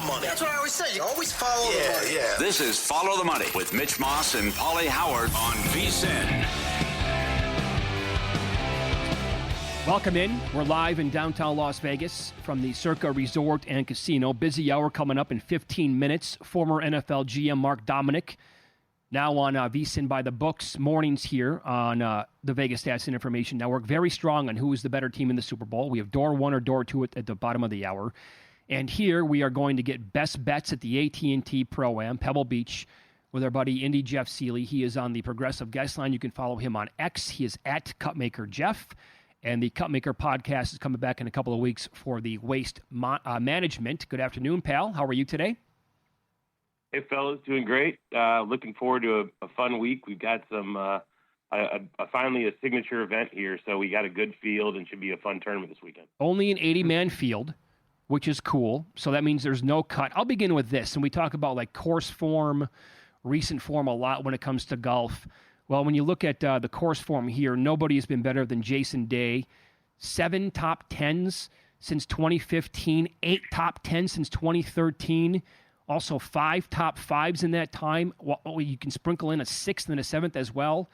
the money. That's what I always say. You always follow the money. Yeah. This is Follow the Money with Mitch Moss and Pauly Howard on VSiN. Welcome in. We're live in downtown Las Vegas from the Circa Resort and Casino. Busy hour coming up in 15 minutes. Former NFL GM Mark Dominic, now on VSiN by the Books mornings here on the Vegas Stats and Information Network. Very strong on who is the better team in the Super Bowl. We have door one or door two at the bottom of the hour. And here we are going to get best bets at the AT&T Pro-Am, Pebble Beach, with our buddy Indy Jeff Sealey. He is on the Progressive Guest Line. You can follow him on X. He is at Cupmaker Jeff. And the Cupmaker podcast is coming back in a couple of weeks for the Waste Management. Good afternoon, pal. How are you today? Hey, fellas, doing great. Looking forward to a fun week. We've got some finally a signature event here, so we got a good field and should be a fun tournament this weekend. Only an 80-man field, which is cool. So that means there's no cut. I'll begin with this, and we talk about like course form, recent form a lot when it comes to golf. Well, when you look at the course form here, nobody has been better than Jason Day. 7 top 10s since 2015, 8 top 10s since 2013. Also 5 top 5s in that time. Well, you can sprinkle in a 6th and a 7th as well.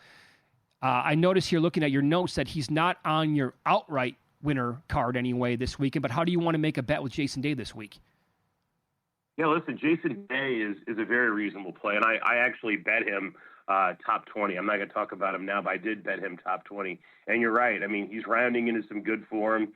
I notice here looking at your notes that he's not on your outright winner card anyway this weekend, but how do you want to make a bet with Jason Day this week? Yeah, listen, Jason Day is a very reasonable play, and I actually bet him top 20. I'm not going to talk about him now, but I did bet him top 20. And you're right. I mean, he's rounding into some good form.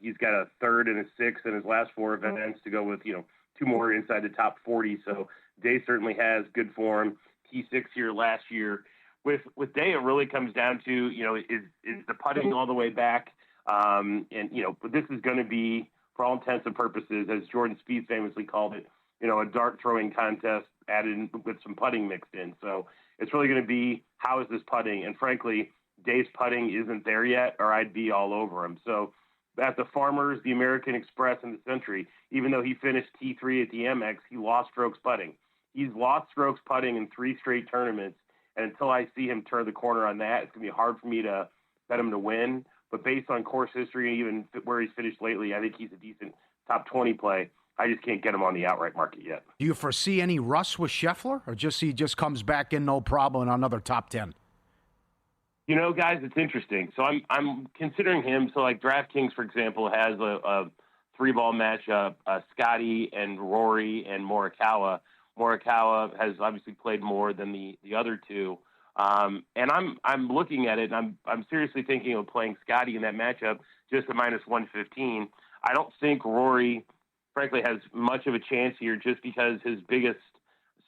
He's got a 3rd and a 6th in his last 4 events to go with, 2 more inside the top 40. So Day certainly has good form. T6 here last year. With Day, it really comes down to, is the putting all the way back? But this is going to be, for all intents and purposes, as Jordan Spieth famously called it, a dart throwing contest added with some putting mixed in. So it's really going to be, how is this putting? And frankly, Day's putting isn't there yet, or I'd be all over him. So at the Farmers, the American Express, and the Century, even though he finished T3 at the Amex, he lost strokes putting. He's lost strokes putting in 3 straight tournaments. And until I see him turn the corner on that, it's going to be hard for me to bet him to win. But based on course history, even where he's finished lately, I think he's a decent top 20 play. I just can't get him on the outright market yet. Do you foresee any rust with Scheffler, or he just comes back in no problem in another top 10? Guys, it's interesting. So I'm considering him. So like DraftKings, for example, has a 3-ball matchup, Scotty and Rory and Morikawa. Morikawa has obviously played more than the other two. And I'm looking at it, and I'm seriously thinking of playing Scotty in that matchup just at -115. I don't think Rory, frankly, has much of a chance here just because his biggest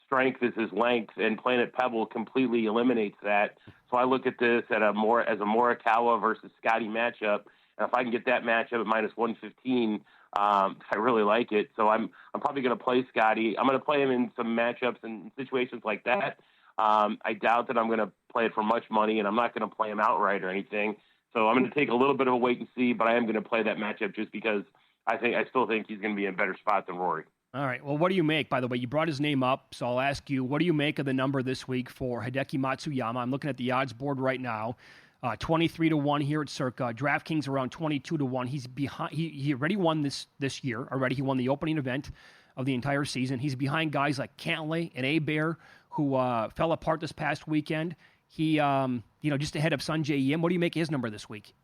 strength is his length, and playing at Pebble completely eliminates that. So I look at this as a Morikawa versus Scotty matchup, and if I can get that matchup at -115, I really like it. So I'm probably going to play Scotty. I'm going to play him in some matchups and situations like that. I doubt that I'm going to play it for much money, and I'm not going to play him outright or anything. So I'm going to take a little bit of a wait and see, but I am going to play that matchup just because I still think he's going to be in a better spot than Rory. All right. Well, what do you make, by the way? You brought his name up, so I'll ask you, what do you make of the number this week for Hideki Matsuyama? I'm looking at the odds board right now. 23-1 here at Circa. DraftKings around 22-1. He's behind. He already won this year. Already, he won the opening event of the entire season. He's behind guys like Cantlay and Abear, who fell apart this past weekend. He, just ahead of Sungjae Im. What do you make of his number this week?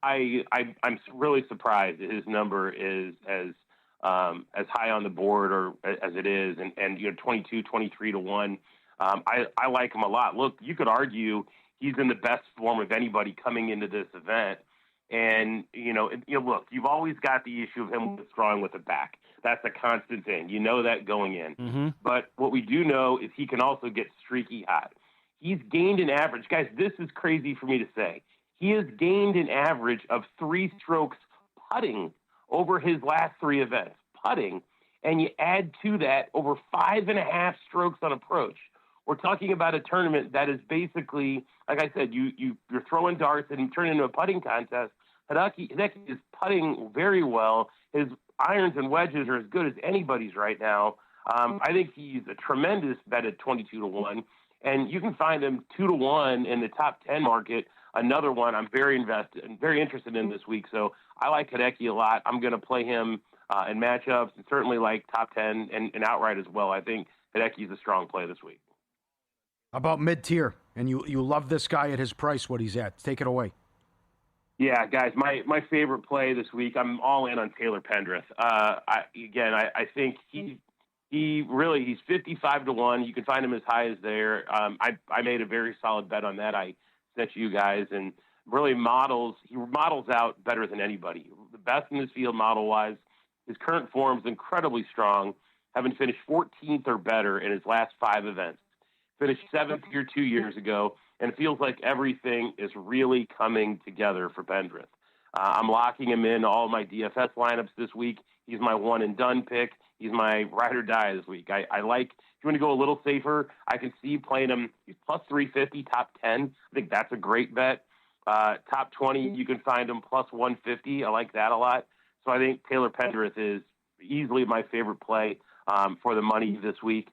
I'm really surprised that his number is as high on the board or as it is, and 22, 23-1. I like him a lot. Look, you could argue he's in the best form of anybody coming into this event. And, look, you've always got the issue of him withdrawing with the back. That's a constant thing. You know that going in. Mm-hmm. But what we do know is he can also get streaky hot. He's gained an average. Guys, this is crazy for me to say. He has gained an average of 3 strokes putting over his last 3 events. Putting. And you add to that over 5.5 strokes on approach. We're talking about a tournament that is basically, like I said, you're throwing darts and turn it into a putting contest. Hideki is putting very well. His irons and wedges are as good as anybody's right now. I think he's a tremendous bet at 22-1. And you can find him 2-1 in the top 10 market. Another one I'm very interested in this week. So I like Hideki a lot. I'm going to play him and matchups, and certainly like top 10 and outright as well. I think Hideki's a strong play this week. How about mid-tier? And you love this guy at his price, what he's at. Take it away. Yeah, guys, my favorite play this week, I'm all in on Taylor Pendrith. I think he's 55-1. You can find him as high as there. I made a very solid bet on that. I sent you guys, and really he models out better than anybody. The best in this field model-wise. His current form is incredibly strong, having finished 14th or better in his last 5 events. Finished 7th here 2 years ago, and it feels like everything is really coming together for Pendrith. I'm locking him in all my DFS lineups this week. He's my one-and-done pick. He's my ride or die this week. I like, if you want to go a little safer, I can see playing him. He's plus 350, top 10. I think that's a great bet. Top 20, you can find him plus 150. I like that a lot. So I think Taylor Pendrith is easily my favorite play for the money this week.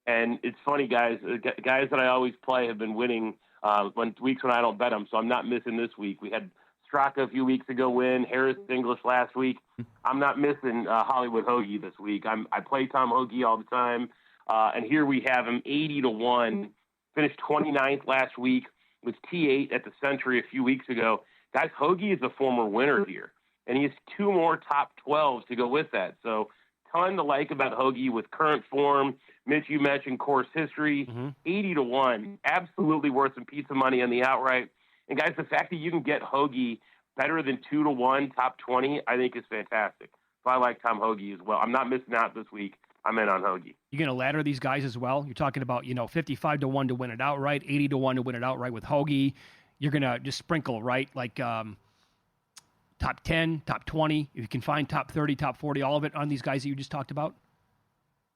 And it's funny, guys that I always play have been winning weeks when I don't bet them, so I'm not missing this week. We had Straka a few weeks ago win, Harris English last week. I'm not missing Hollywood Hoagie this week. I play Tom Hoagie all the time, and here we have him 80-1, finished 29th last week, was T8 at the Century a few weeks ago. Guys, Hoagie is a former winner here, and he has 2 more top 12s to go with that. So ton to like about Hoagie with current form. Mitch, you mentioned course history, 80-1, absolutely worth some piece of money on the outright. And guys, the fact that you can get Hoagie better than 2-1, top 20, I think is fantastic. So I like Tom Hoagie as well. I'm not missing out this week. I'm in on Hoagie. You're going to ladder these guys as well. You're talking about 55-1 to win it outright, 80-1 to win it outright with Hoagie. You're going to just sprinkle, right? Like top 10, top 20. If you can find top 30, top 40, all of it on these guys that you just talked about.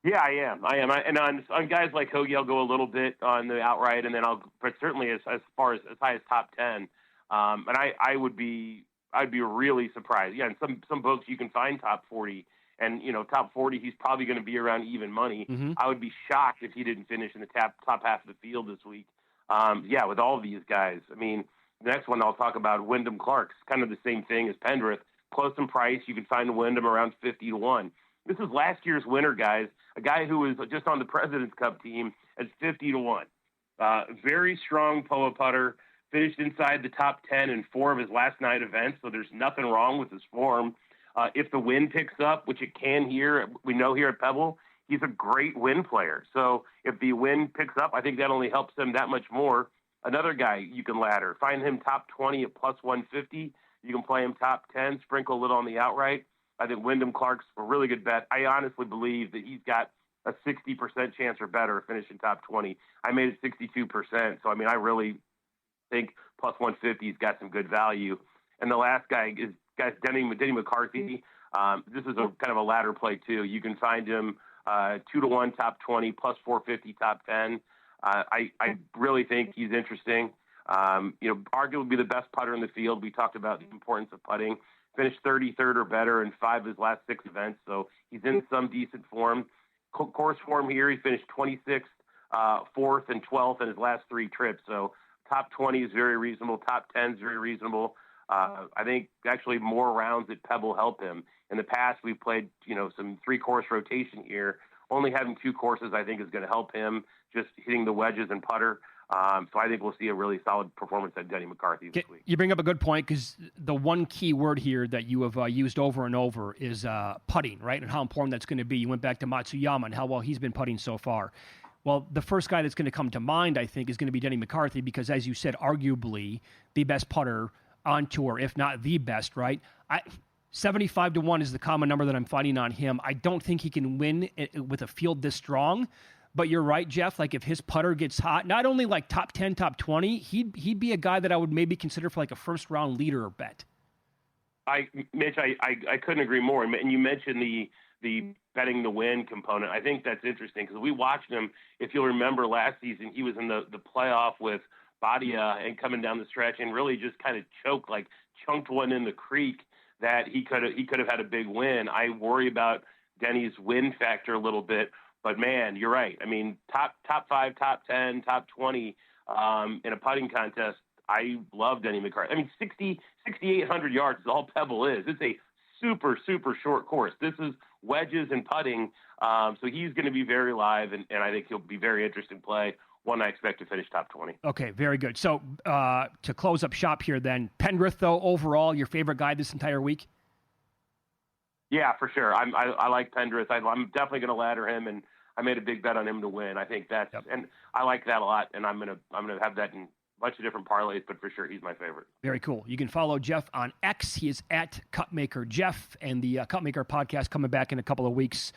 Yeah, I am. And on guys like Hoagie, I'll go a little bit on the outright, and then but certainly as far as high as top 10. And I'd be really surprised. Yeah, in some books you can find top 40, and top 40 he's probably going to be around even money. Mm-hmm. I would be shocked if he didn't finish in the top half of the field this week. With all of these guys. I mean, the next one I'll talk about, Wyndham Clark's kind of the same thing as Pendrith. Close in price, you can find Wyndham around 50-1. This is last year's winner, guys. A guy who was just on the President's Cup team at 50-1. Very strong POA putter. Finished inside the top 10 in 4 of his last 9 events, so there's nothing wrong with his form. If the wind picks up, which it can here, we know here at Pebble, he's a great wind player. So if the wind picks up, I think that only helps him that much more. Another guy you can ladder. Find him top 20 at plus 150. You can play him top 10, sprinkle a little on the outright. I think Wyndham Clark's a really good bet. I honestly believe that he's got a 60% chance or better of finishing top 20. I made it 62%. So, I really think plus 150's got some good value. And the last guy is Denny McCarthy. This is a kind of a ladder play, too. You can find him 2-1 top 20, plus 450 top 10. I really think he's interesting. Arguably the best putter in the field. We talked about the importance of putting. Finished 33rd or better in 5 of his last 6 events, so he's in some decent form. Course form here, he finished 26th, 4th, and 12th in his last 3 trips. So top 20 is very reasonable. Top 10 is very reasonable. I think actually more rounds at Pebble help him. In the past, we've played some 3-course rotation here. Only having 2 courses, I think, is going to help him. Just hitting the wedges and putter. So I think we'll see a really solid performance at Denny McCarthy this week. You bring up a good point, because the one key word here that you have used over and over is putting, right? And how important that's going to be. You went back to Matsuyama and how well he's been putting so far. Well, the first guy that's going to come to mind, I think, is going to be Denny McCarthy, because, as you said, arguably the best putter on tour, if not the best, right? 75-1 is the common number that I'm finding on him. I don't think he can win with a field this strong. But you're right, Jeff. Like, if his putter gets hot, not only like top 10, top 20, he'd be a guy that I would maybe consider for like a first-round leader bet. Mitch, I couldn't agree more. And you mentioned the betting the win component. I think that's interesting, because we watched him. If you'll remember last season, he was in the playoff with Badia and coming down the stretch and really just kind of chunked one in the creek that he could have had a big win. I worry about Denny's win factor a little bit. But, man, you're right. Top 5, top 10, top 20 in a putting contest, I love Denny McCarthy. 6,800 yards is all Pebble is. It's a super, super short course. This is wedges and putting. So he's going to be very live, and I think he'll be very interesting play. One I expect to finish top 20. Okay, very good. So to close up shop here then, Pendrith, though, overall, your favorite guy this entire week? Yeah, for sure. I like Pendrith. I'm definitely going to ladder him, and I made a big bet on him to win. I think that's and I like that a lot, and I'm gonna have that in a bunch of different parlays, but for sure he's my favorite. Very cool. You can follow Jeff on X. He is at Cupmaker Jeff, and the Cupmaker podcast coming back in a couple of weeks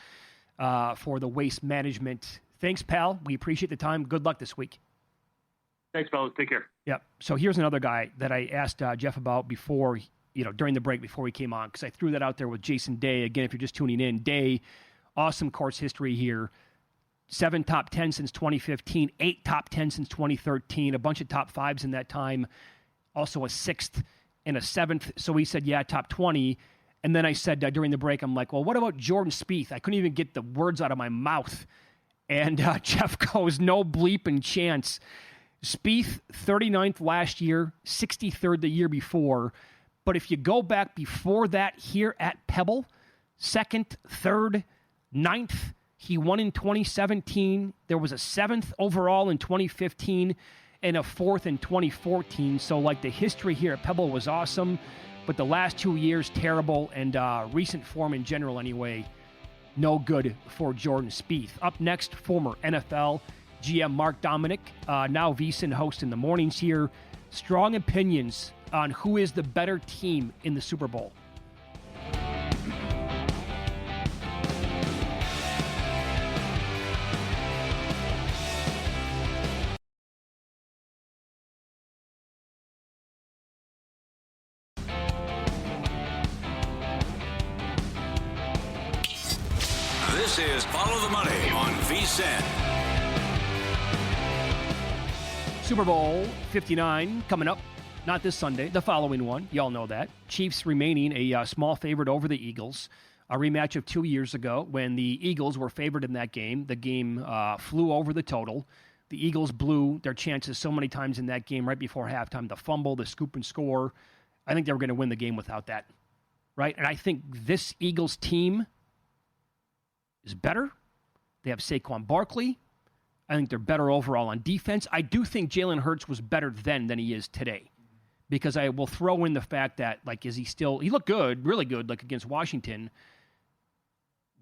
for the waste management. Thanks, pal. We appreciate the time. Good luck this week. Thanks, fellas. Take care. Yep. So here's another guy that I asked Jeff about before, during the break before we came on, because I threw that out there with Jason Day. Again, if you're just tuning in, Day, awesome course history here. 7 top 10 since 2015, 8 top 10 since 2013, a bunch of top 5s in that time, also a 6th and a 7th. So he said, yeah, top 20. And then I said during the break, I'm like, well, what about Jordan Spieth? I couldn't even get the words out of my mouth. And Jeff goes, no bleeping chance. Spieth, 39th last year, 63rd the year before. But if you go back before that here at Pebble, 2nd, 3rd, 9th, he won in 2017. There was a 7th overall in 2015 and a 4th in 2014. So, the history here at Pebble was awesome, but the last 2 years, terrible, and recent form in general anyway, no good for Jordan Spieth. Up next, former NFL GM Mark Dominic, now VSiN host in the mornings here. Strong opinions on who is the better team in the Super Bowl. This is Follow the Money on VSiN. Super Bowl 59 coming up. Not this Sunday, the following one. Y'all know that. Chiefs remaining a small favorite over the Eagles. A rematch of 2 years ago when the Eagles were favored in that game. The game flew over the total. The Eagles blew their chances so many times in that game right before halftime. The fumble, the scoop and score. I think they were going to win the game without that. Right? And I think this Eagles team is better. They have Saquon Barkley. I think they're better overall on defense. I do think Jalen Hurts was better then than he is today. Because I will throw in the fact that, is he still... He looked good, really good, against Washington.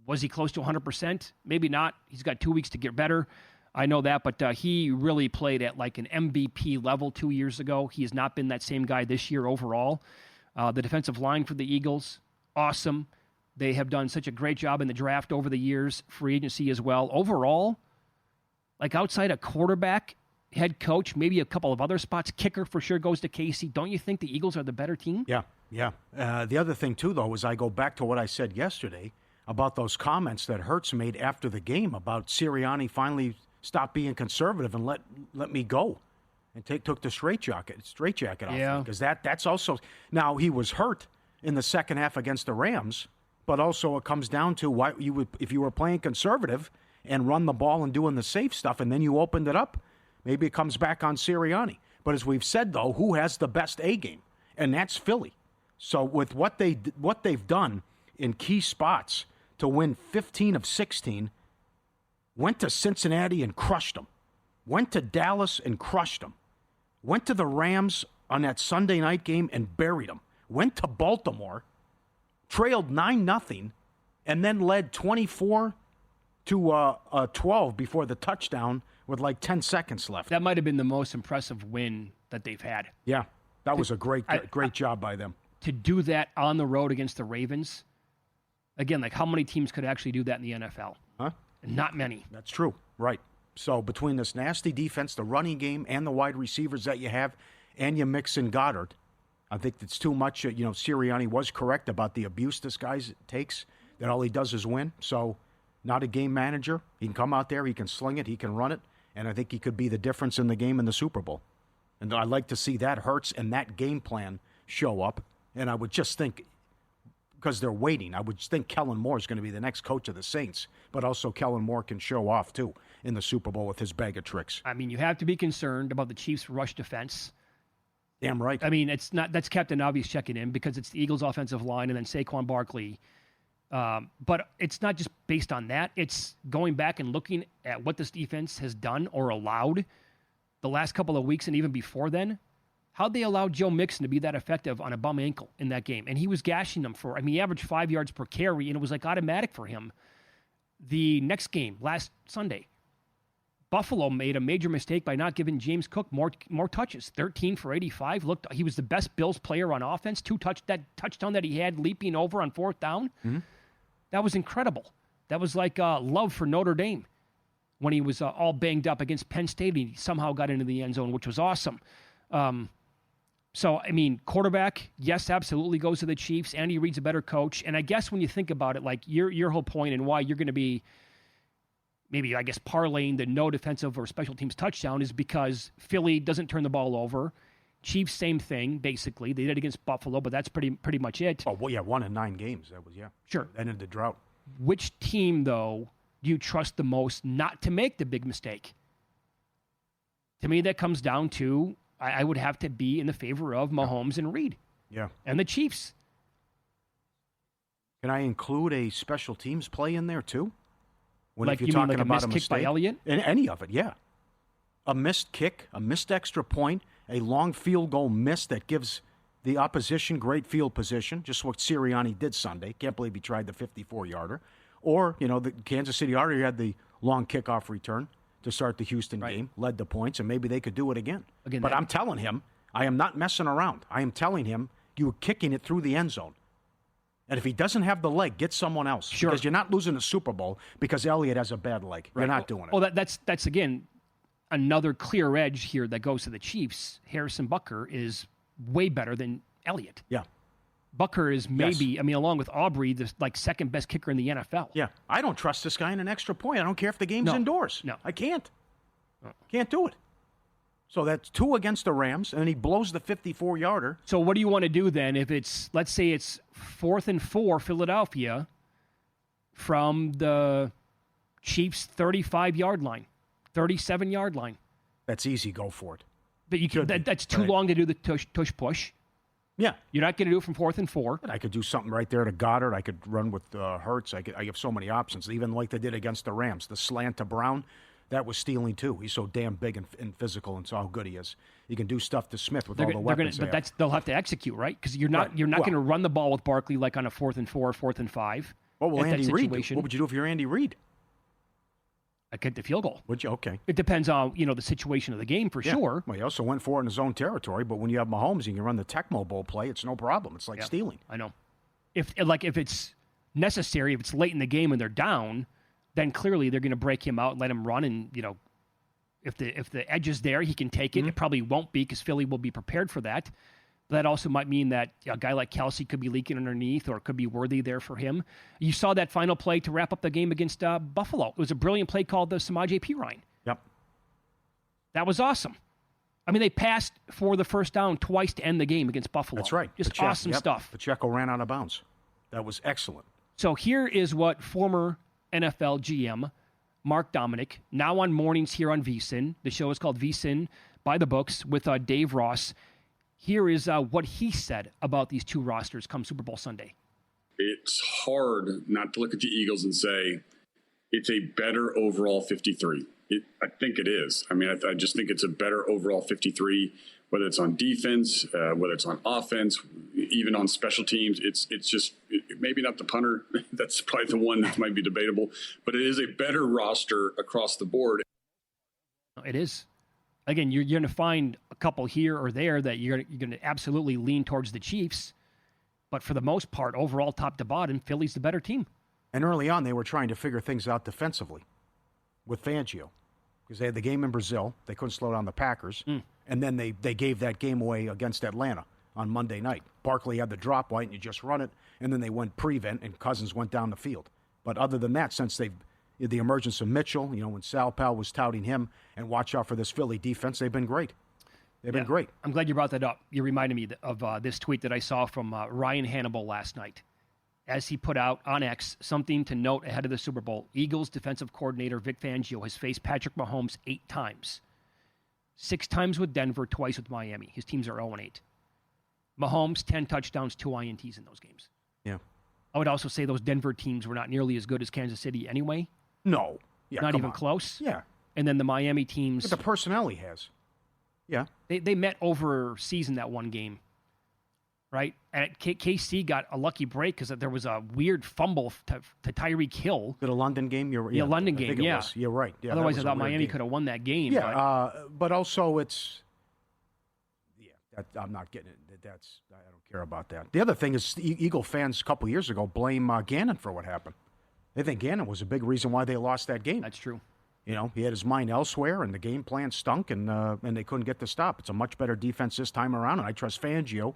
Was he close to 100%? Maybe not. He's got 2 weeks to get better. I know that, but he really played at, an MVP level 2 years ago. He has not been that same guy this year overall. The defensive line for the Eagles, awesome. They have done such a great job in the draft over the years, free agency as well. Overall, outside a quarterback, head coach, maybe a couple of other spots, kicker for sure goes to Casey. Don't you think the Eagles are the better team? Yeah. The other thing, too, though, is I go back to what I said yesterday about those comments that Hurts made after the game about Sirianni finally stopped being conservative and let me go and took the straitjacket off. Yeah. Because that's also... Now, he was hurt in the second half against the Rams, but also it comes down to why you would, if you were playing conservative and run the ball and doing the safe stuff, and then you opened it up, maybe it comes back on Sirianni. But as we've said, though, who has the best A game? And that's Philly. So with what they've done in key spots to win 15 of 16, went to Cincinnati and crushed them, went to Dallas and crushed them, went to the Rams on that Sunday night game and buried them, went to Baltimore, trailed 9-0, and then led 24 to 12 before the touchdown with 10 seconds left. That might have been the most impressive win that they've had. Yeah, that was a great job by them. To do that on the road against the Ravens, again, how many teams could actually do that in the NFL? Huh? Not many. That's true, right. So between this nasty defense, the running game, and the wide receivers that you have, and you mix in Goddard, I think it's too much. Sirianni was correct about the abuse this guy takes, that all he does is win. So not a game manager. He can come out there, he can sling it, he can run it, and I think he could be the difference in the game in the Super Bowl. And I'd like to see that Hurts and that game plan show up. And I would just think, because they're waiting, I would think Kellen Moore is going to be the next coach of the Saints. But also Kellen Moore can show off, too, in the Super Bowl with his bag of tricks. I mean, you have to be concerned about the Chiefs' rush defense. Damn right. I mean, that's Captain Obvious checking in because it's the Eagles' offensive line and then Saquon Barkley. But it's not just based on that. It's going back and looking at what this defense has done or allowed the last couple of weeks and even before then. How'd they allow Joe Mixon to be that effective on a bum ankle in that game? And he was gashing them he averaged 5 yards per carry, and it was like automatic for him. The next game, last Sunday, Buffalo made a major mistake by not giving James Cook more touches. 13 for 85. He was the best Bills player on offense. That touchdown that he had leaping over on fourth down. Mm-hmm. That was incredible. That was like love for Notre Dame when he was all banged up against Penn State. And he somehow got into the end zone, which was awesome. So, I mean, quarterback, yes, absolutely goes to the Chiefs. Andy Reid's a better coach. And I guess when you think about it, like your whole point and why you're going to be maybe, I guess, parlaying the no defensive or special teams touchdown is because Philly doesn't turn the ball over. Chiefs, same thing, basically. They did against Buffalo, but that's pretty much it. Oh, well, yeah, 1 in 9 games. That was, Sure. Ended the drought. Which team, though, do you trust the most not to make the big mistake? To me, that comes down to I would have to be in the favor of Mahomes and Reid. Yeah. And the Chiefs. Can I include a special teams play in there, too? If you're talking about a missed kick by Elliott? Any of it, yeah. A missed kick, a missed extra point, a long field goal miss that gives the opposition great field position, just what Sirianni did Sunday. Can't believe he tried the 54-yarder. Or, the Kansas City already had the long kickoff return to start the Houston game, led the points, and maybe they could do it again. But I'm telling him, I am not messing around. I am telling him you were kicking it through the end zone. And if he doesn't have the leg, get someone else. Sure. Because you're not losing the Super Bowl because Elliott has a bad leg. Right. You're not doing it. Well, that's again, another clear edge here that goes to the Chiefs. Harrison Butker is way better than Elliott. Yeah. Butker is maybe, along with Aubrey, the second best kicker in the NFL. Yeah. I don't trust this guy in an extra point. I don't care if the game's indoors. No. I can't. Can't do it. So that's 2 against the Rams, and then he blows the 54-yarder. So what do you want to do then if let's say it's 4th and 4 Philadelphia from the Chiefs' 35-yard line, 37-yard line? That's easy. Go for it. But that's too long to do the tush push. Yeah. You're not going to do it from 4th and 4. But I could do something right there to Goddard. I could run with Hurts. I have so many options, even like they did against the Rams. The slant to Brown. That was stealing, too. He's so damn big and physical, and so how good he is. He can do stuff to Smith with all the weapons. They'll have to execute, right? Because you're not going to run the ball with Barkley like on a 4th and 4, 4th and 5. What will Andy Reid do? What would you do if you're Andy Reid? I'd kick the field goal. Would you? Okay. It depends on, the situation of the game for sure. Well, he also went for it in his own territory, but when you have Mahomes, you can run the Tecmo Bowl play. It's no problem. It's like stealing. I know. If it's necessary, if it's late in the game and they're down, then clearly they're going to break him out and let him run. And, if the edge is there, he can take it. Mm-hmm. It probably won't be because Philly will be prepared for that. But that also might mean that a guy like Kelsey could be leaking underneath or it could be Worthy there for him. You saw that final play to wrap up the game against Buffalo. It was a brilliant play called the Samaje Perine. Yep. That was awesome. They passed for the first down twice to end the game against Buffalo. That's right. Just awesome stuff. Pacheco ran out of bounds. That was excellent. So here is what former NFL GM Mark Dominic, now on mornings here on VSiN. The show is called VSiN by the Books with Dave Ross. Here is what he said about these two rosters come Super Bowl Sunday. It's hard not to look at the Eagles and say it's a better overall 53. I think it is. I just think it's a better overall 53, whether it's on defense, whether it's on offense, even on special teams. It's just maybe not the punter. That's probably the one that might be debatable, but it is a better roster across the board. It is. Again, you're going to find a couple here or there that you're going to absolutely lean towards the Chiefs. But for the most part, overall, top to bottom, Philly's the better team. And early on, they were trying to figure things out defensively with Fangio. Because they had the game in Brazil. They couldn't slow down the Packers. And then they gave that game away against Atlanta on Monday night. Barkley had the drop white, and you just run it. And then they went prevent, and Cousins went down the field. But other than that, since the emergence of Mitchell, when Sal Pal was touting him, and watch out for this Philly defense, they've been great. They've been great. I'm glad you brought that up. You reminded me of this tweet that I saw from Ryan Hannibal last night. As he put out on X, something to note ahead of the Super Bowl. Eagles defensive coordinator Vic Fangio has faced Patrick Mahomes 8 times. 6 times with Denver, twice with Miami. His teams are 0-8. Mahomes, 10 touchdowns, 2 INTs in those games. Yeah. I would also say those Denver teams were not nearly as good as Kansas City anyway. No. Yeah, not even close. Yeah. And then the Miami teams. But the personnel he has. Yeah. They met over season that one game. Right? And KC got a lucky break because there was a weird fumble to Tyreek Hill. The London game? London game, yeah. You're right. Yeah, otherwise, I thought Miami could have won that game. Yeah, but also it's... Yeah, I'm not getting it. I don't care about that. The other thing is Eagle fans a couple years ago blame Gannon for what happened. They think Gannon was a big reason why they lost that game. That's true. You know, he had his mind elsewhere, and the game plan stunk, and they couldn't get the stop. It's a much better defense this time around, and I trust Fangio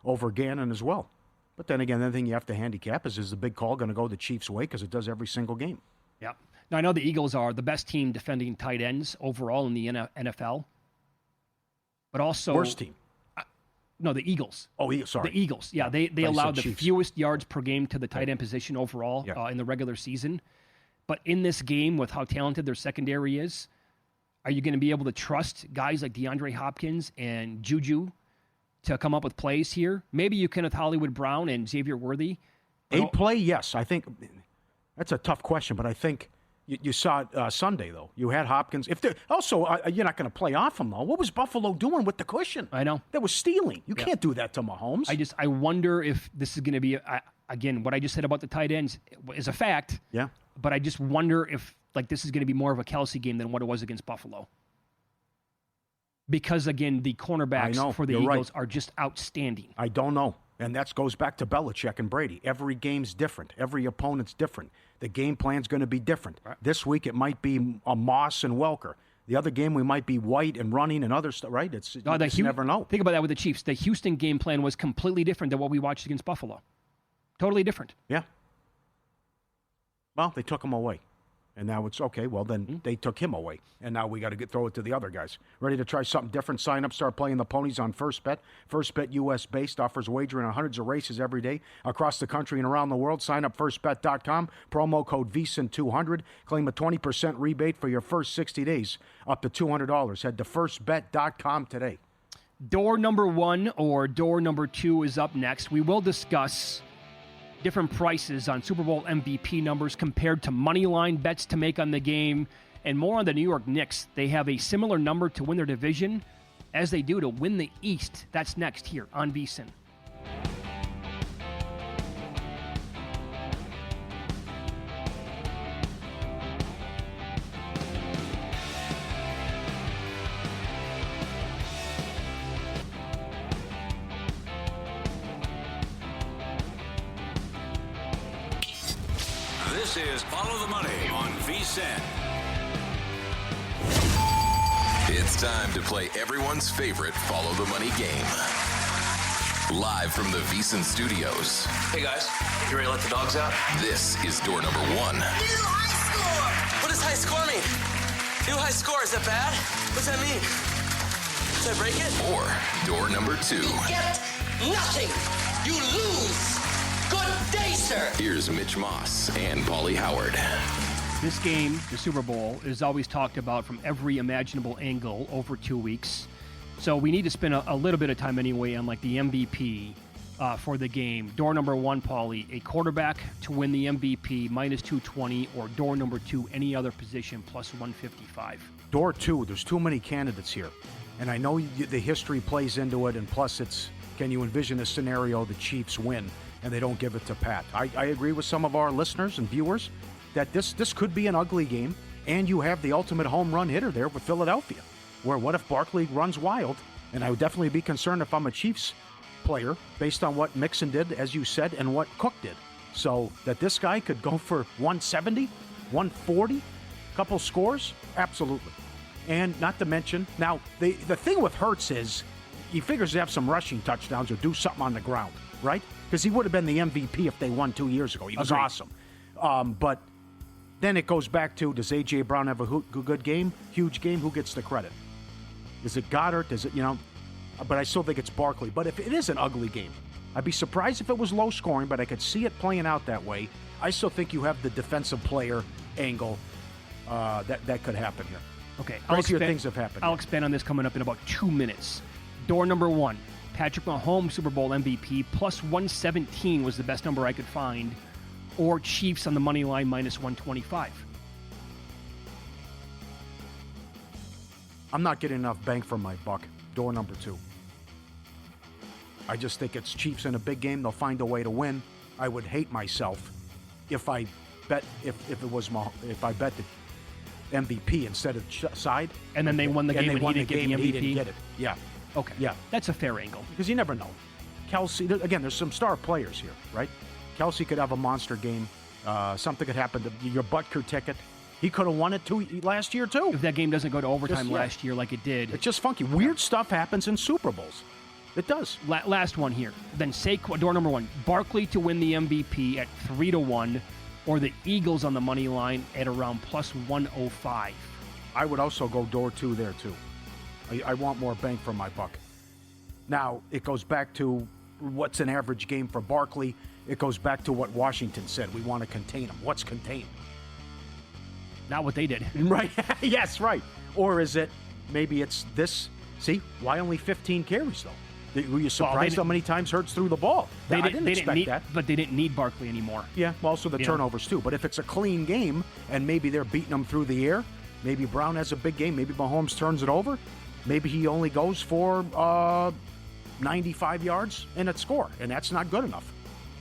over Gannon as well. But then again, the thing you have to handicap is the big call going to go the Chiefs' way because it does every single game? Yeah. Now, I know the Eagles are the best team defending tight ends overall in the NFL. But also... Worst team. No, the Eagles. Oh, sorry. The Eagles. Yeah, they allowed the fewest yards per game to the tight end position overall in the regular season. But in this game, with how talented their secondary is, are you going to be able to trust guys like DeAndre Hopkins and Juju to come up with plays here? Maybe you can with Hollywood Brown and Xavier Worthy. A play, yes. I think that's a tough question, but I think you saw it Sunday, though. You had Hopkins. Also, you're not going to play off him, though. What was Buffalo doing with the cushion? I know. That was stealing. You can't do that to Mahomes. I wonder if this is going to be, again, what I just said about the tight ends is a fact. Yeah. But I just wonder if this is going to be more of a Kelsey game than what it was against Buffalo. Because, again, the cornerbacks for the Eagles are just outstanding. I don't know. And that goes back to Belichick and Brady. Every game's different. Every opponent's different. The game plan's going to be different. Right. This week it might be Moss and Welker. The other game we might be White and running and other stuff, right? You never know. Think about that with the Chiefs. The Houston game plan was completely different than what we watched against Buffalo. Totally different. Yeah. Well, they took him away. And now it's okay. Well, then they took him away. And now we got to throw it to the other guys. Ready to try something different? Sign up, start playing the ponies on First Bet. First Bet US based, offers wagering on hundreds of races every day across the country and around the world. Sign up firstbet.com. Promo code VSIN200. Claim a 20% rebate for your first 60 days, up to $200. Head to firstbet.com today. Door number 1 or door number 2 is up next. We will discuss different prices on Super Bowl MVP numbers compared to money line bets to make on the game, and more on the New York Knicks. They have a similar number to win their division as they do to win the East. That's next here on VSiN. This is Follow the Money on VSiN. It's time to play everyone's favorite Follow the Money game. Live from the VSiN studios. Hey guys, you ready to let the dogs out? This is door number 1. New high score! What does high score mean? New high score, is that bad? What's that mean? Did I break it? Or door number 2. Get nothing! You lose! Good day, sir! Here's Mitch Moss and Pauly Howard. This game, the Super Bowl, is always talked about from every imaginable angle over 2 weeks. So we need to spend a little bit of time anyway on the MVP for the game. Door number 1, Pauly, a quarterback to win the MVP, minus 220, or door number 2, any other position, plus 155. Door 2, there's too many candidates here. And I know the history plays into it, and plus can you envision a scenario the Chiefs win and they don't give it to Pat? I agree with some of our listeners and viewers that this could be an ugly game, and you have the ultimate home run hitter there with Philadelphia, where what if Barkley runs wild? And I would definitely be concerned if I'm a Chiefs player based on what Mixon did, as you said, and what Cook did. So that this guy could go for 170, 140, couple scores, absolutely. And not to mention, now the thing with Hurts is he figures to have some rushing touchdowns or do something on the ground, right? Because he would have been the MVP if they won 2 years ago. He was awesome. But then it goes back to, does A.J. Brown have a good game, huge game? Who gets the credit? Is it Goddard? Is it, but I still think it's Barkley. But if it is an ugly game, I'd be surprised if it was low scoring, but I could see it playing out that way. I still think you have the defensive player angle that could happen here. Okay. Crazier things have happened. I'll expand on this coming up in about 2 minutes. Door number 1, Patrick Mahomes, Super Bowl MVP, plus 117 was the best number I could find, or Chiefs on the money line minus 125. I'm not getting enough bang for my buck. Door number 2. I just think it's Chiefs in a big game. They'll find a way to win. I would hate myself if I bet if I bet the MVP instead of side. And then they won the game and he didn't get the MVP. He didn't get it. Yeah. Okay. Yeah. That's a fair angle. Because you never know. Kelsey, again, there's some star players here, right? Kelsey could have a monster game. Something could happen to your Butker ticket. He could have won it last year, too. If that game doesn't go to overtime last year like it did. It's just funky. Weird stuff happens in Super Bowls. It does. Last one here. Then Saquon, door number 1, Barkley to win the MVP at 3-1, or the Eagles on the money line at around plus 105. I would also go door 2 there, too. I want more bang for my buck. Now, it goes back to what's an average game for Barkley. It goes back to what Washington said. We want to contain him. What's contain? Not what they did. Right. Yes, right. Or is it, maybe it's this. See, why only 15 carries, though? Were you surprised how many times Hurts threw the ball? I didn't expect that. But they didn't need Barkley anymore. Yeah, well, also the turnovers, too. But if it's a clean game and maybe they're beating them through the air, maybe Brown has a big game, maybe Mahomes turns it over, maybe he only goes for 95 yards and a score, and that's not good enough.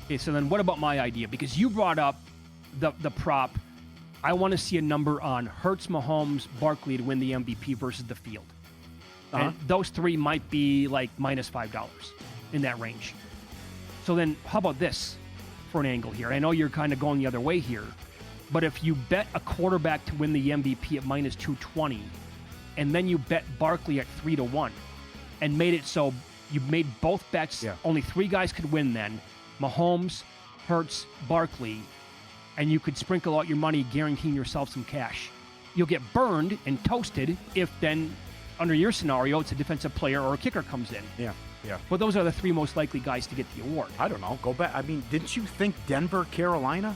Okay, so then what about my idea? Because you brought up the prop. I want to see a number on Hurts, Mahomes, Barkley to win the MVP versus the field. And those three might be like minus $5 in that range. So then how about this for an angle here? I know you're kind of going the other way here, but if you bet a quarterback to win the MVP at minus 220, and then you bet Barkley at 3-1, and made it so you made both bets, only 3 guys could win then, Mahomes, Hurts, Barkley, and you could sprinkle out your money guaranteeing yourself some cash. You'll get burned and toasted if then, under your scenario, it's a defensive player or a kicker comes in. Yeah. But those are the 3 most likely guys to get the award. I don't know. Go back. I mean, didn't you think Denver, Carolina?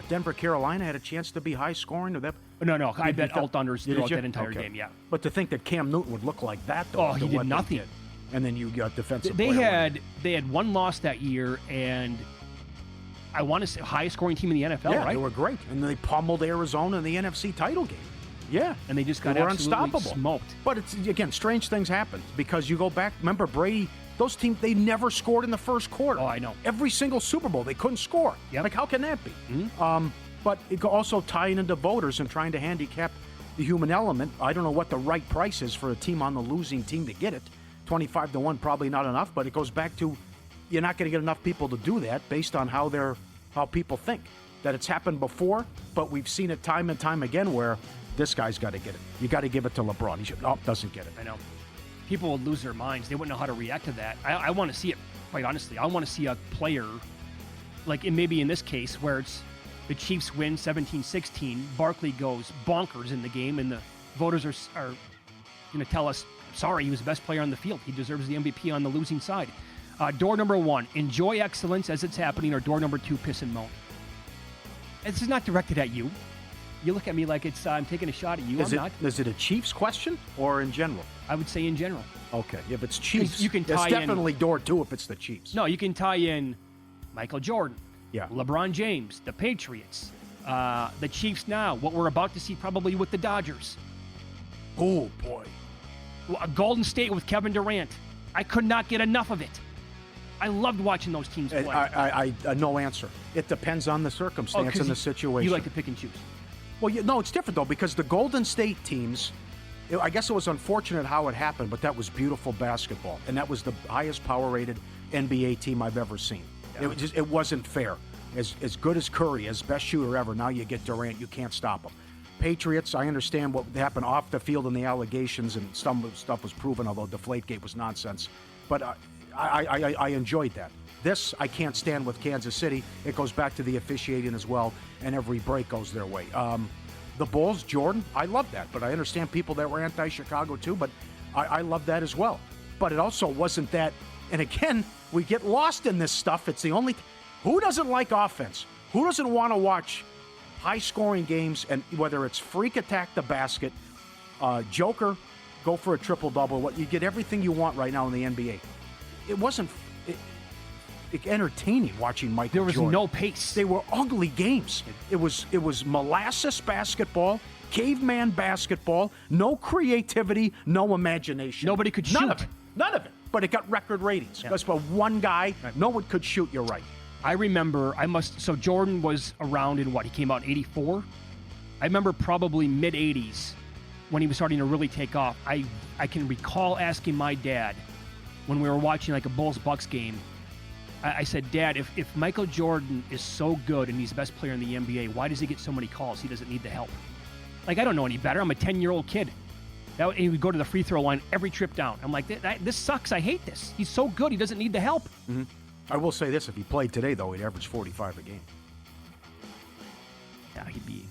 Denver, Carolina had a chance to be high scoring? Or that? No. I bet alt-unders throughout that entire game, yeah. But to think that Cam Newton would look like that, though. Oh, he did nothing. And then you got defensive They player had one loss that year, and I want to say highest scoring team in the NFL, yeah, right? They were great. And they pummeled Arizona in the NFC title game. Yeah. And they just got they were absolutely unstoppable. Smoked. But it's, again, strange things happen because you go back, remember Brady, those teams, they never scored in the first quarter. Oh, I know. Every single Super Bowl, they couldn't score. Yep. Like, how can that be? Mm-hmm. But it could also tie into voters and trying to handicap the human element. I don't know what the right price is for a team on the losing team to get it. 25-1, probably not enough, but it goes back to you're not going to get enough people to do that based on how people think. That it's happened before, but we've seen it time and time again where this guy's got to get it. You got to give it to LeBron. He doesn't get it. I know. People would lose their minds. They wouldn't know how to react to that. I want to see it, quite honestly. I want to see a player, like maybe in this case, where it's the Chiefs win 17-16, Barkley goes bonkers in the game, and the voters are going to tell us, sorry, he was the best player on the field. He deserves the MVP on the losing side. Door number 1, enjoy excellence as it's happening, or door number 2, piss and moan. This is not directed at you. You look at me like it's I'm taking a shot at you. I'm not. Is it a Chiefs question or in general? I would say in general. Okay. If it's Chiefs, you can tie it's definitely door 2 if it's the Chiefs. No, you can tie in Michael Jordan, LeBron James, the Patriots, the Chiefs now, what we're about to see probably with the Dodgers. Oh, boy. Golden State with Kevin Durant. I could not get enough of it. I loved watching those teams play. I no answer. It depends on the circumstance and the situation. You like to pick and choose. Well, no, it's different, though, because the Golden State teams, I guess it was unfortunate how it happened, but that was beautiful basketball. And that was the highest power-rated NBA team I've ever seen. Yeah. It wasn't fair. As good as Curry, as best shooter ever, now you get Durant, you can't stop him. Patriots, I understand what happened off the field and the allegations, and some stuff was proven, although Deflategate was nonsense. But I enjoyed that. This, I can't stand with Kansas City. It goes back to the officiating as well, and every break goes their way. The Bulls, Jordan, I love that, but I understand people that were anti-Chicago too, but I love that as well. But it also wasn't that, and again, we get lost in this stuff. It's the only, who doesn't like offense? Who doesn't want to watch high-scoring games, and whether it's freak attack the basket, Joker, go for a triple-double. What you get everything you want right now in the NBA. It wasn't entertaining watching Michael There was Jordan. no pace. They were ugly games. It was molasses basketball, caveman basketball, no creativity, no imagination. Nobody could None shoot. of it. None of it. But it got record ratings. Because for one guy, no one could shoot. You're right. I remember, so Jordan was around in what? He came out in 84? I remember probably mid-80s when he was starting to really take off. I can recall asking my dad when we were watching like a Bulls-Bucks game, I said, Dad, if Michael Jordan is so good and he's the best player in the NBA, why does he get so many calls? He doesn't need the help. Like, I don't know any better. I'm a 10-year-old kid. He would go to the free throw line every trip down. I'm like, this sucks. I hate this. He's so good. He doesn't need the help. Mm-hmm. I will say this. If he played today, though, he'd average 45 a game. Yeah, he'd be...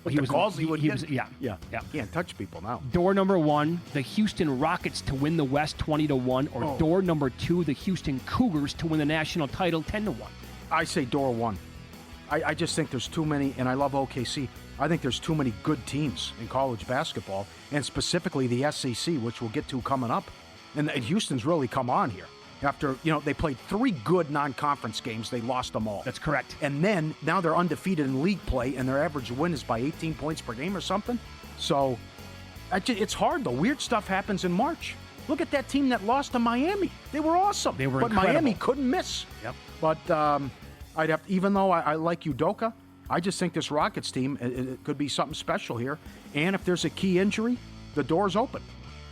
But he would get. Yeah. Can't touch people now. Door number 1, the Houston Rockets to win the West 20-1, or door number 2, the Houston Cougars to win the national title 10-1. I say door 1. I just think there's too many, and I love OKC. I think there's too many good teams in college basketball, and specifically the SEC, which we'll get to coming up. And Houston's really come on here. After, they played 3 good non-conference games, they lost them all. That's correct. And then, now they're undefeated in league play, and their average win is by 18 points per game or something. So, it's hard, though. Weird stuff happens in March. Look at that team that lost to Miami. They were awesome. They were But incredible. Miami couldn't miss. Yep. But I'd have, even though I like Udoka, I just think this Rockets team, it could be something special here. And if there's a key injury, the door's open.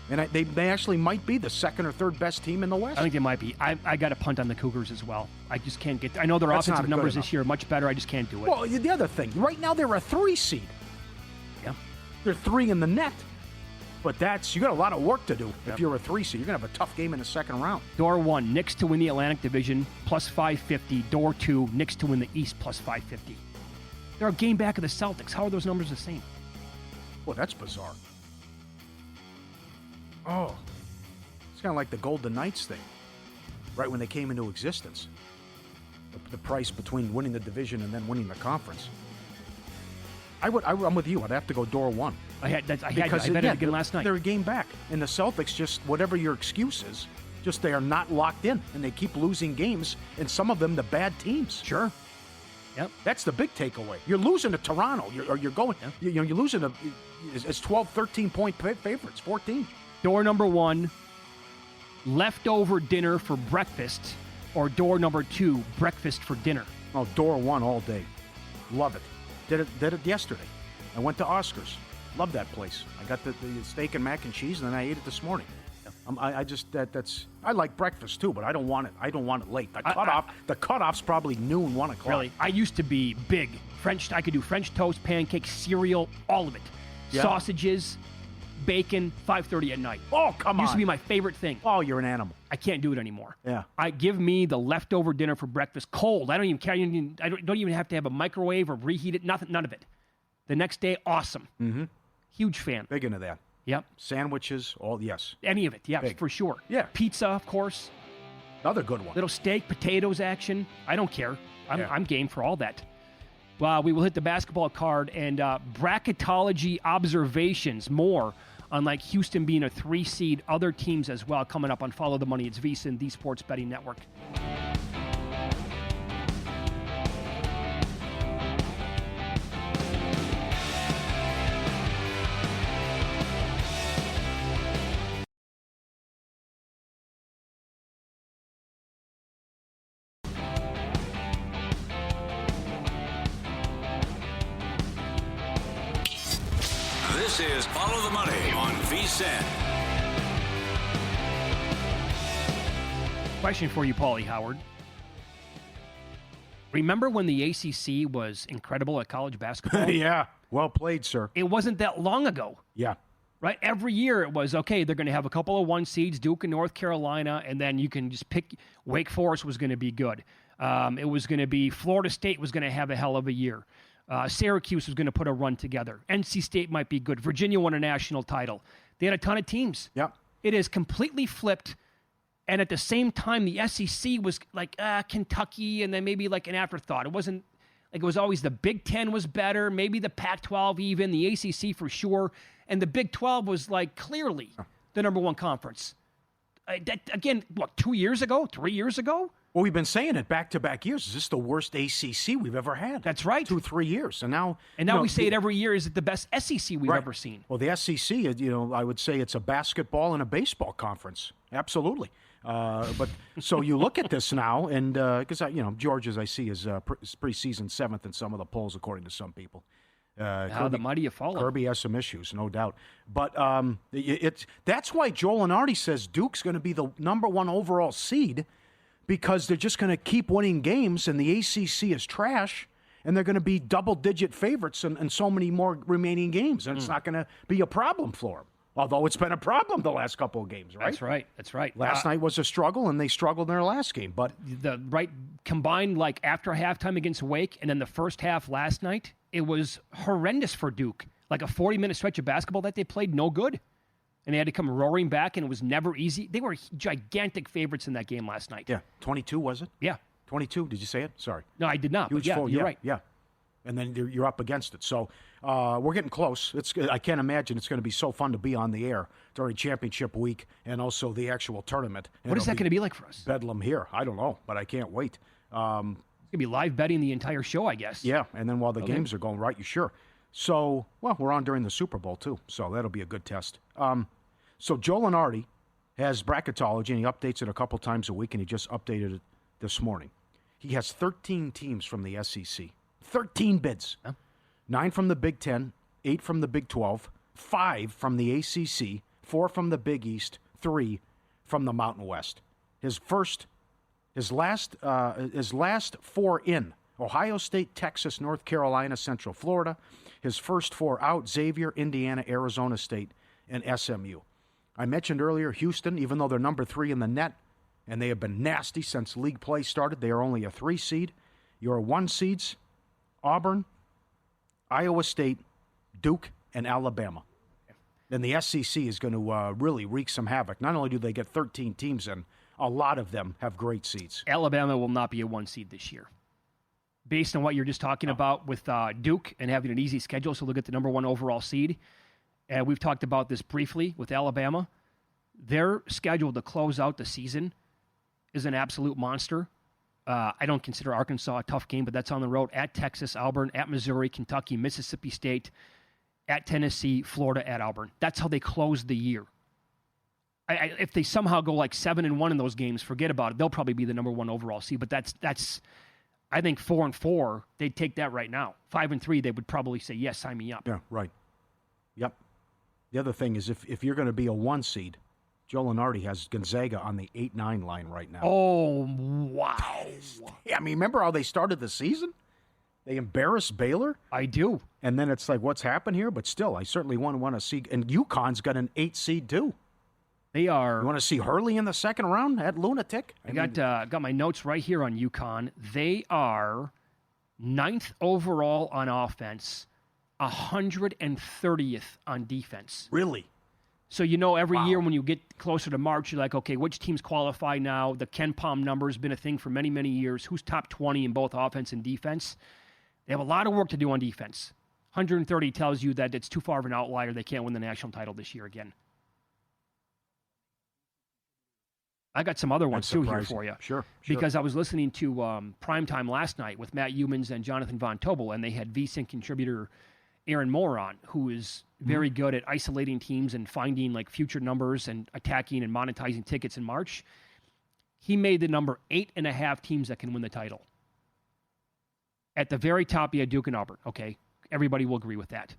And they actually might be the second or third best team in the West. I think they might be. I got to punt on the Cougars as well. I just can't get... I know their That's offensive not numbers good this year are much better. I just can't do it. Well, the other thing, right now they're a 3 seed. Yeah. They're 3 in the net. But you got a lot of work to do if you're a 3 seed. You're going to have a tough game in the second round. Door 1, Knicks to win the Atlantic Division, plus 550. Door 2, Knicks to win the East, plus 550. They're a game back of the Celtics. How are those numbers the same? Well, that's bizarre. Oh. It's kind of like the Golden Knights thing, right when they came into existence. The price between winning the division and then winning the conference. I'm with you. I'd have to go door 1. I bet it again last night. They're a game back. And the Celtics, just whatever your excuse is, just they are not locked in. And they keep losing games, and some of them the bad teams. Sure. Yep. That's the big takeaway. You're losing to Toronto. You're losing to it's 12, 13-point favorites, 14. Door number 1, leftover dinner for breakfast, or door number 2, breakfast for dinner. Oh, door 1 all day. Love it. Did it yesterday. I went to Oscar's. Love that place. I got the steak and mac and cheese, and then I ate it this morning. I like breakfast too, but I don't want it. I don't want it late. The cutoff's probably noon, 1 o'clock. Really, I used to be big French. I could do French toast, pancakes, cereal, all of it. Yeah. Sausages, bacon, 5:30 at night. Oh, come on! Used to be my favorite thing. Oh, you're an animal. I can't do it anymore. Yeah. I give me the leftover dinner for breakfast cold. I don't even care. I don't even have to have a microwave or reheat it. Nothing. None of it. The next day, awesome. Mm-hmm. Huge fan. Big into that. Yep. Sandwiches, yes. Any of it, yeah, Big. for sure. Yeah. Pizza, of course. Another good one. Little steak, potatoes action. I don't care. Yeah. I'm game for all that. Well, we will hit the basketball card and bracketology observations, more on like Houston being a 3 seed, other teams as well, coming up on Follow the Money. It's VSiN, the Sports Betting Network. This is Follow the Money on VSiN. Question for you, Pauly Howard. Remember when the ACC was incredible at college basketball? Yeah. Well played, sir. It wasn't that long ago. Yeah. Right? Every year it was, okay, they're going to have a couple of 1 seeds, Duke and North Carolina, and then you can just pick. Wake Forest was going to be good. It was going to be Florida State was going to have a hell of a year. Syracuse was going to put a run together. NC State might be good. Virginia won a national title. They had a ton of teams. Yeah. It is completely flipped. And at the same time, the SEC was like Kentucky and then maybe like an afterthought. It wasn't Like it was always the Big Ten was better, maybe the Pac-12 even, the ACC for sure, and the Big 12 was like clearly the number one conference. That again, what, 2 years ago, 3 years ago? Well, we've been saying it back-to-back years. Is this the worst ACC we've ever had? That's right. 2-3 years. And now we say it every year. Is it the best SEC we've ever seen? Well, the SEC, I would say it's a basketball and a baseball conference. Absolutely. But so you look at this now, and because George, as I see, is preseason 7th in some of the polls, according to some people. How the mighty have fallen. Kirby has some issues, no doubt. But that's why Joel Lenardi says Duke's going to be the number one overall seed, because they're just going to keep winning games, and the ACC is trash, and they're going to be double-digit favorites in so many more remaining games, and it's not going to be a problem for them. Although it's been a problem the last couple of games, right? That's right. Last night was a struggle, and they struggled in their last game. But combined, like after halftime against Wake, and then the first half last night, it was horrendous for Duke. Like a 40-minute stretch of basketball that they played, no good. And they had to come roaring back, and it was never easy. They were gigantic favorites in that game last night. Yeah, 22 was it? Yeah. 22, did you say it? Sorry. No, I did not. But yeah, you're right. Yeah. And then you're up against it. So we're getting close. I can't imagine it's going to be so fun to be on the air during championship week and also the actual tournament. What is that going to be like for us? Bedlam here. I don't know, but I can't wait. It's going to be live betting the entire show, I guess. Yeah, and then while the games are going, right, you sure. So, we're on during the Super Bowl, too, so that'll be a good test. So Joe Lenardi has bracketology, and he updates it a couple times a week, and he just updated it this morning. He has 13 teams from the SEC. 13 bids. Huh? 9 from the Big Ten, 8 from the Big 12, 5 from the ACC, 4 from the Big East, 3 from the Mountain West. His last 4 in: Ohio State, Texas, North Carolina, Central Florida. His first 4 out: Xavier, Indiana, Arizona State, and SMU. I mentioned earlier Houston, even though they're number 3 in the net, and they have been nasty since league play started, they are only a 3 seed. Your 1 seeds: Auburn, Iowa State, Duke, and Alabama. And the SEC is going to really wreak some havoc. Not only do they get 13 teams in, a lot of them have great seeds. Alabama will not be a 1 seed this year. Based on what you're just talking about with Duke and having an easy schedule, so they'll get the number 1 overall seed. And we've talked about this briefly with Alabama. Their schedule to close out the season is an absolute monster. I don't consider Arkansas a tough game, but that's on the road at Texas, Auburn, at Missouri, Kentucky, Mississippi State, at Tennessee, Florida, at Auburn. That's how they close the year. If they somehow go like 7-1 in those games, forget about it. They'll probably be the number 1 overall seed. But that's I think 4-4, they'd take that right now. 5-3, they would probably say, yes, sign me up. Yeah, right. Yep. The other thing is if you're going to be a 1 seed, Joe Lenardi has Gonzaga on the 8-9 line right now. Oh, wow. I mean, remember how they started the season? They embarrassed Baylor? I do. And then it's like, what's happened here? But still, I certainly want to see. And UConn's got an 8 seed, too. They are. You want to see Hurley in the second round at Lunatic? I got my notes right here on UConn. They are 9th overall on offense, 130th on defense. Really? So, every year when you get closer to March, you're like, okay, which teams qualify now? The KenPom number has been a thing for many, many years. Who's top 20 in both offense and defense? They have a lot of work to do on defense. 130 tells you that it's too far of an outlier. They can't win the national title this year again. I got some other ones, too, here for you. Sure. Because I was listening to Primetime last night with Matt Humans and Jonathan Von Tobel, and they had VSiN contributor Aaron Moore on, who is very good at isolating teams and finding like future numbers and attacking and monetizing tickets in March. He made the number 8.5 teams that can win the title. At the very top, he had Duke and Auburn. Okay, everybody will agree with that.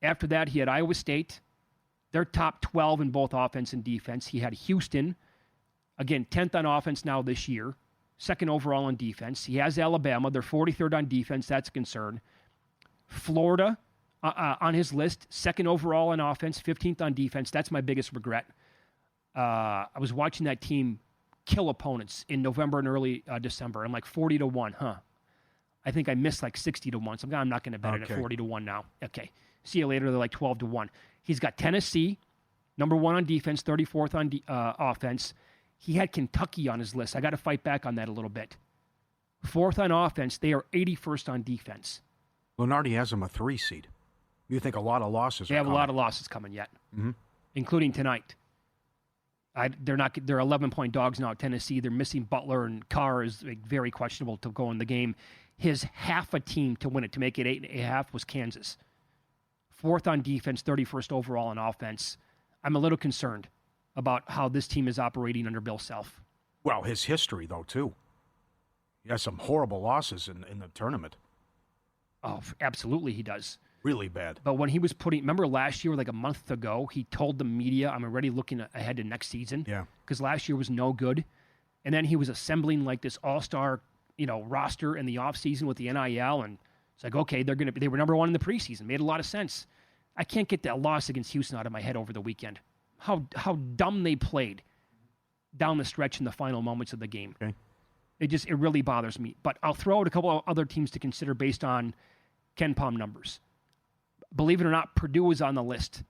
After that, he had Iowa State. They're top 12 in both offense and defense. He had Houston, again, 10th on offense now this year, 2nd overall on defense. He has Alabama. They're 43rd on defense. That's a concern. Florida on his list, 2nd overall on offense, 15th on defense. That's my biggest regret. I was watching that team kill opponents in November and early December. I'm like 40-1, huh? I think I missed like 60-1. So I'm not going to bet it at 40-1 now. Okay. See you later. They're like 12-1. He's got Tennessee, number 1 on defense, 34th on offense. He had Kentucky on his list. I got to fight back on that a little bit. Fourth on offense, they are 81st on defense. Lunardi has them a 3 seed. You think a lot of losses They are have coming. a lot of losses coming yet, Mm-hmm. including tonight. They're 11-point dogs now at Tennessee. They're missing Butler, and Carr is very questionable to go in the game. His half a team to win it, to make it 8.5, was Kansas. Fourth on defense, 31st overall on offense. I'm a little concerned about how this team is operating under Bill Self. Well, his history, though, too. He has some horrible losses in the tournament. Oh, absolutely he does. Really bad. But when he was remember last year, like a month ago, he told the media, I'm already looking ahead to next season. Yeah. Because last year was no good. And then he was assembling like this all-star, roster in the offseason with the NIL. And it's like, okay, they were number one in the preseason. Made a lot of sense. I can't get that loss against Houston out of my head over the weekend. How dumb they played down the stretch in the final moments of the game. Okay. It really bothers me. But I'll throw out a couple of other teams to consider based on KenPom numbers. Believe it or not, Purdue is on the list.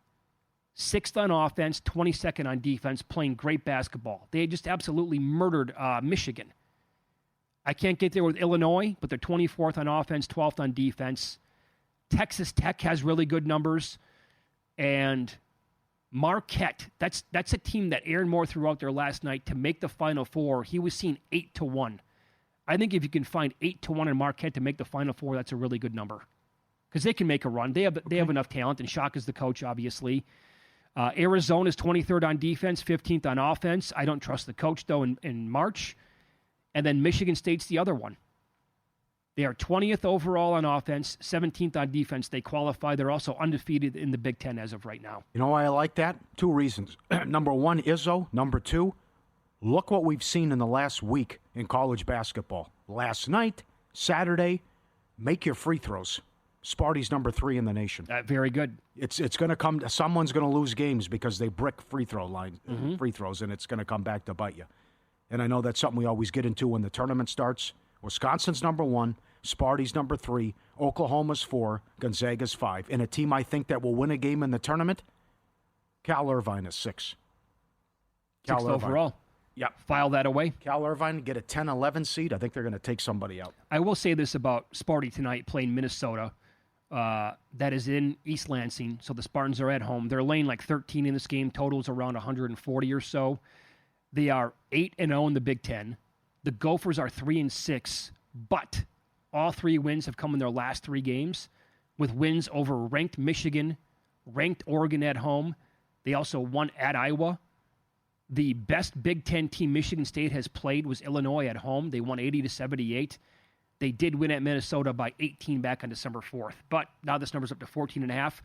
6th on offense, 22nd on defense, playing great basketball. They just absolutely murdered Michigan. I can't get there with Illinois, but they're 24th on offense, 12th on defense. Texas Tech has really good numbers. And Marquette, that's a team that Aaron Moore threw out there last night to make the Final Four. He was seeing 8-1. I think if you can find 8-1 in Marquette to make the Final Four, that's a really good number. Because they can make a run. They have enough talent, and Shock is the coach, obviously. Arizona's 23rd on defense, 15th on offense. I don't trust the coach, though, in March. And then Michigan State's the other one. They are 20th overall on offense, 17th on defense. They qualify. They're also undefeated in the Big Ten as of right now. You know why I like that? 2 reasons. Number 1, Izzo. Number 2, look what we've seen in the last week in college basketball. Last night, Saturday, make your free throws. Sparty's number 3 in the nation. Very good. It's going to come. Someone's going to lose games because they brick free throws, and it's going to come back to bite you. And I know that's something we always get into when the tournament starts. Wisconsin's number 1, Sparty's number 3, Oklahoma's 4, Gonzaga's 5. And a team I think that will win a game in the tournament, Cal Irvine is 6. 6th overall. Yeah. File that away. Cal Irvine get a 10-11 seed. I think they're going to take somebody out. I will say this about Sparty tonight playing Minnesota. That is in East Lansing, so the Spartans are at home. They're laying like 13 in this game. Totals around 140 or so. They are 8-0 in the Big Ten. The Gophers are 3-6, but all 3 wins have come in their last 3 games, with wins over ranked Michigan, ranked Oregon at home. They also won at Iowa. The best Big Ten team Michigan State has played was Illinois at home. They won 80-78. They did win at Minnesota by 18 back on December 4th. But now this number's up to 14.5.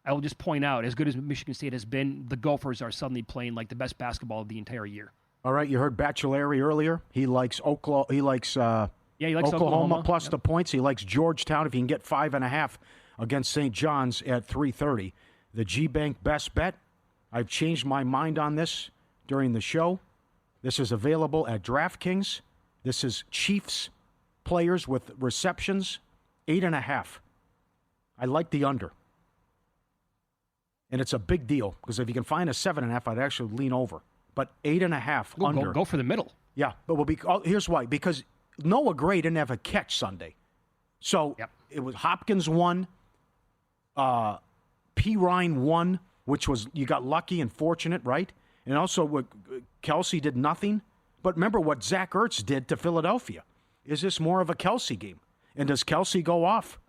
I will just point out, as good as Michigan State has been, the Gophers are suddenly playing like the best basketball of the entire year. All right, you heard Bachelari earlier. He likes Oklahoma. He likes Oklahoma plus the points. He likes Georgetown if he can get 5.5 against St. John's at 3:30. The G-Bank best bet. I've changed my mind on this during the show. This is available at DraftKings. This is Chiefs players with receptions, 8.5. I like the under. And it's a big deal because if you can find a 7.5, I'd actually lean over. But 8.5 under. Go for the middle. Yeah, but here's why. Because Noah Gray didn't have a catch Sunday. So It was Hopkins 1, P. Ryan 1, which was, you got lucky and fortunate, right? And also Kelsey did nothing. But remember what Zach Ertz did to Philadelphia. Is this more of a Kelsey game? And does Kelsey go off?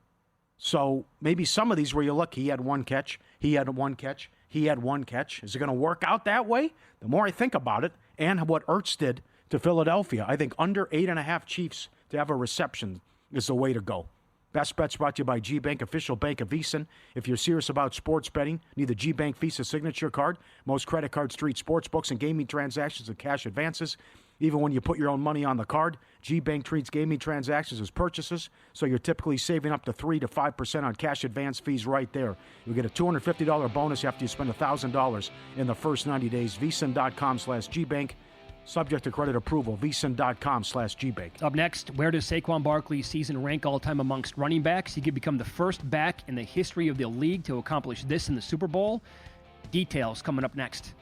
So maybe some of these where you look, he had 1 catch, he had 1 catch, he had 1 catch. Is it going to work out that way? The more I think about it, and what Ertz did to Philadelphia, I think under 8.5 Chiefs to have a reception is the way to go. Best Bets brought to you by G-Bank, official bank of VEASAN. If you're serious about sports betting, need the G-Bank Visa signature card. Most credit cards treat sports books and gaming transactions as cash advances. Even when you put your own money on the card, G-Bank treats gaming transactions as purchases, so you're typically saving up to 3 to 5% on cash advance fees right there. You'll get a $250 bonus after you spend $1,000 in the first 90 days. VEASAN.com/G-Bank. Subject to credit approval. VEASAN.com/G-Bank. Up next, where does Saquon Barkley's season rank all time amongst running backs? He could become the first back in the history of the league to accomplish this in the Super Bowl. Details coming up next.